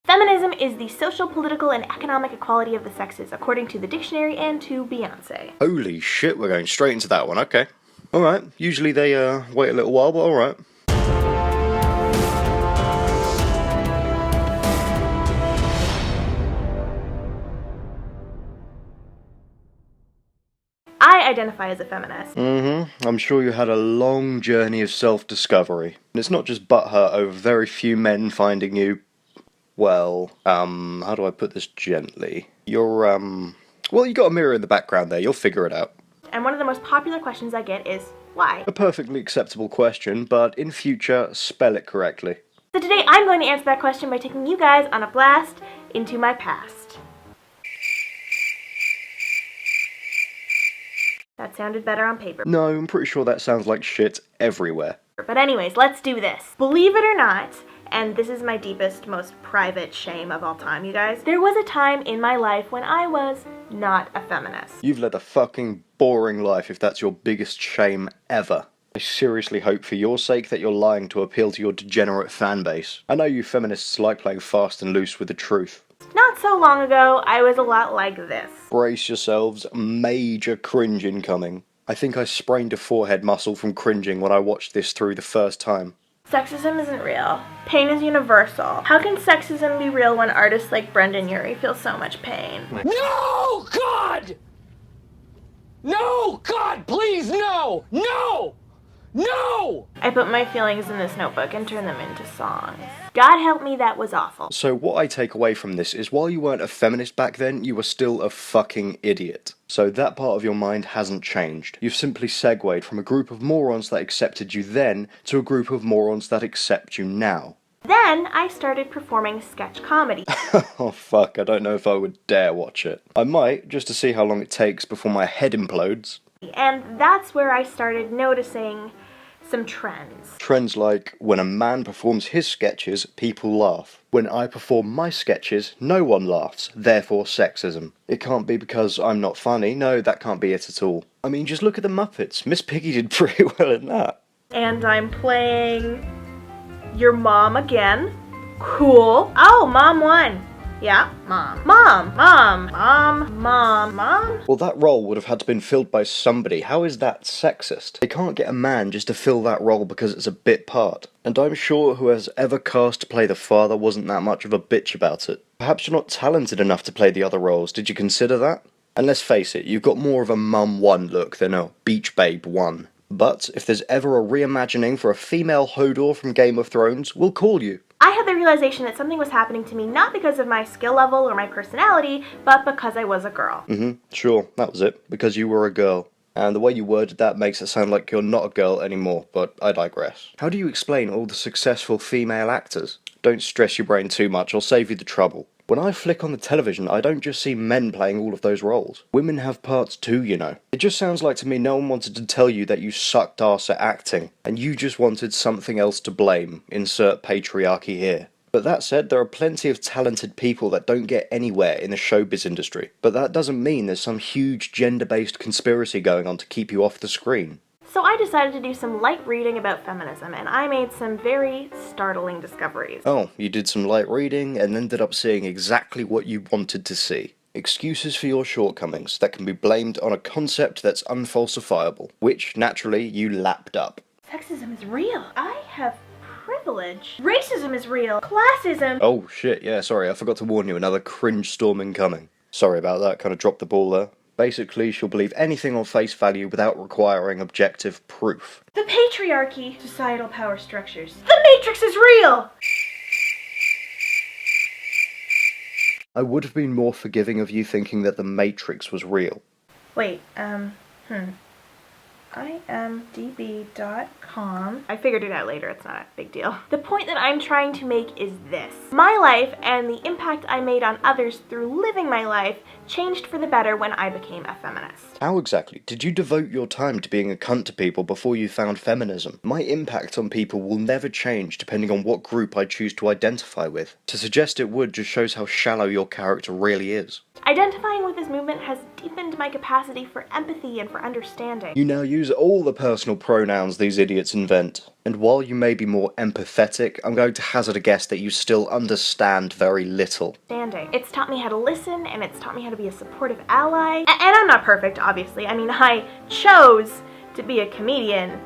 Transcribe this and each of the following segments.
Feminism is the social, political, and economic equality of the sexes, according to the dictionary and to Beyonce. Holy shit, we're going straight into that one, okay. Alright, usually they wait a little while, but alright. I identify as a feminist. I'm sure you had a long journey of self-discovery. And it's not just butthurt over very few men finding you, well, how do I put this gently? You're, well, you got a mirror in the background there, you'll figure it out. And one of the most popular questions I get is, why? A perfectly acceptable question, but in future, spell it correctly. So today I'm going to answer that question by taking you guys on a blast into my past. That sounded better on paper. No, I'm pretty sure that sounds like shit everywhere. But anyways, let's do this. Believe it or not, and this is my deepest, most private shame of all time, you guys, there was a time in my life when I was not a feminist. You've led a fucking boring life if that's your biggest shame ever. I seriously hope for your sake that you're lying to appeal to your degenerate fan base. I know you feminists like playing fast and loose with the truth. Not so long ago, I was a lot like this. Brace yourselves, major cringe incoming. I think I sprained a forehead muscle from cringing when I watched this through the first time. Sexism isn't real. Pain is universal. How can sexism be real when artists like Brendan Urie feel so much pain? No, God! No, God, please, no! No! No! I put my feelings in this notebook and turned them into songs. God help me, that was awful. So what I take away from this is while you weren't a feminist back then, you were still a fucking idiot. So that part of your mind hasn't changed. You've simply segued from a group of morons that accepted you then to a group of morons that accept you now. Then I started performing sketch comedy. Oh fuck, I don't know if I would dare watch it. I might, just to see how long it takes before my head implodes. And that's where I started noticing some trends. Trends like, when a man performs his sketches, people laugh. When I perform my sketches, no one laughs, therefore sexism. It can't be because I'm not funny, no, that can't be it at all. I mean, just look at the Muppets, Miss Piggy did pretty well in that. And I'm playing your mom again. Cool. Oh, mom won. Yeah, mom. Mom. Well, that role would have had to been filled by somebody. How is that sexist? They can't get a man just to fill that role because it's a bit part. And I'm sure who has ever cast to play the father wasn't that much of a bitch about it. Perhaps you're not talented enough to play the other roles. Did you consider that? And let's face it, you've got more of a Mum 1 look than a Beach Babe 1. But if there's ever a reimagining for a female Hodor from Game of Thrones, we'll call you. I had the realization that something was happening to me not because of my skill level or my personality, but because I was a girl. Sure, that was it. Because you were a girl. And the way you worded that makes it sound like you're not a girl anymore, but I digress. How do you explain all the successful female actors? Don't stress your brain too much, I'll save you the trouble. When I flick on the television, I don't just see men playing all of those roles. Women have parts too, you know. It just sounds like to me no one wanted to tell you that you sucked ass at acting, and you just wanted something else to blame. Insert patriarchy here. But that said, there are plenty of talented people that don't get anywhere in the showbiz industry. But that doesn't mean there's some huge gender-based conspiracy going on to keep you off the screen. So I decided to do some light reading about feminism, and I made some very startling discoveries. Oh, you did some light reading and ended up seeing exactly what you wanted to see. Excuses for your shortcomings that can be blamed on a concept that's unfalsifiable, which, naturally, you lapped up. Sexism is real. I have privilege. Racism is real. Classism. Oh shit, yeah, sorry, I forgot to warn you, another cringe storm incoming. Sorry about that, kind of dropped the ball there. Basically, she'll believe anything on face value without requiring objective proof. The patriarchy. Societal power structures. The Matrix is real! I would have been more forgiving of you thinking that the Matrix was real. Wait, imdb.com. I figured it out later, it's not a big deal. The point that I'm trying to make is this. My life and the impact I made on others through living my life changed for the better when I became a feminist. How exactly? Did you devote your time to being a cunt to people before you found feminism? My impact on people will never change depending on what group I choose to identify with. To suggest it would just shows how shallow your character really is. Identifying with this movement has deepened my capacity for empathy and for understanding. You now use all the personal pronouns these idiots invent. And while you may be more empathetic, I'm going to hazard a guess that you still understand very little. It's taught me how to listen, and it's taught me how to be a supportive ally. And I'm not perfect, obviously. I mean, I chose to be a comedian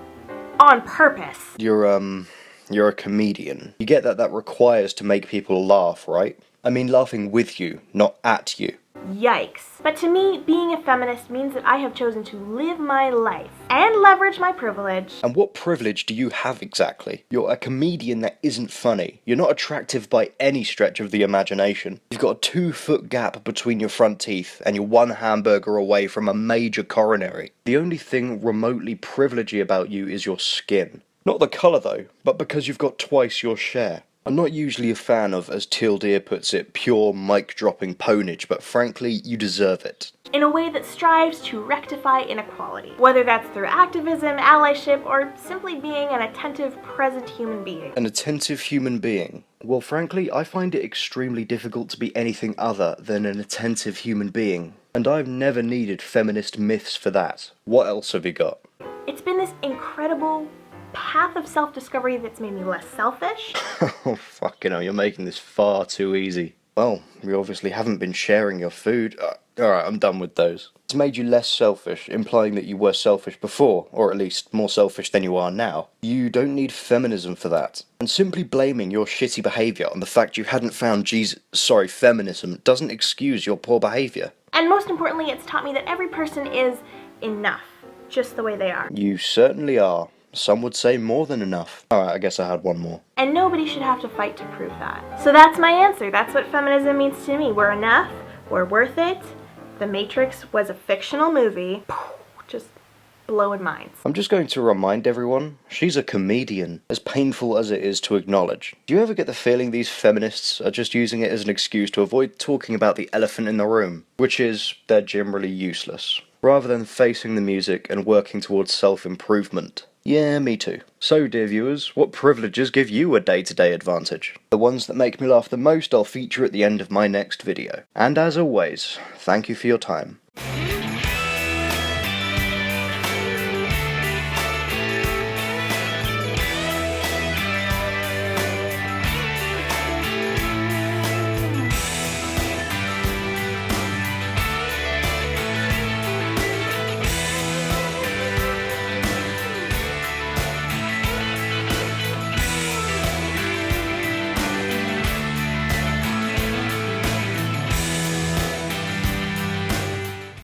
on purpose. You're a comedian. You get that requires to make people laugh, right? I mean laughing with you, not at you. Yikes. But to me, being a feminist means that I have chosen to live my life and leverage my privilege. And what privilege do you have exactly? You're a comedian that isn't funny. You're not attractive by any stretch of the imagination. You've got a 2-foot gap between your front teeth, and you're 1 hamburger away from a major coronary. The only thing remotely privilegey about you is your skin. Not the colour though, but because you've got twice your share. I'm not usually a fan of, as Teal Deer puts it, pure mic-dropping ponage, but frankly, you deserve it. In a way that strives to rectify inequality, whether that's through activism, allyship, or simply being an attentive, present human being. An attentive human being? Well, frankly, I find it extremely difficult to be anything other than an attentive human being. And I've never needed feminist myths for that. What else have you got? It's been this incredible path of self-discovery that's made me less selfish. Oh, fucking hell, you're making this far too easy. Well, you obviously haven't been sharing your food. Alright, I'm done with those. It's made you less selfish, implying that you were selfish before, or at least more selfish than you are now. You don't need feminism for that. And simply blaming your shitty behaviour on the fact you hadn't found feminism doesn't excuse your poor behaviour. And most importantly, it's taught me that every person is enough, just the way they are. You certainly are. Some would say more than enough. Alright, I guess I had one more. And nobody should have to fight to prove that. So that's my answer. That's what feminism means to me. We're enough. We're worth it. The Matrix was a fictional movie. Just blowing minds. I'm just going to remind everyone, she's a comedian, as painful as it is to acknowledge. Do you ever get the feeling these feminists are just using it as an excuse to avoid talking about the elephant in the room? Which is, they're generally useless. Rather than facing the music and working towards self-improvement. Yeah, me too. So, dear viewers, what privileges give you a day-to-day advantage? The ones that make me laugh the most I'll feature at the end of my next video. And as always, thank you for your time.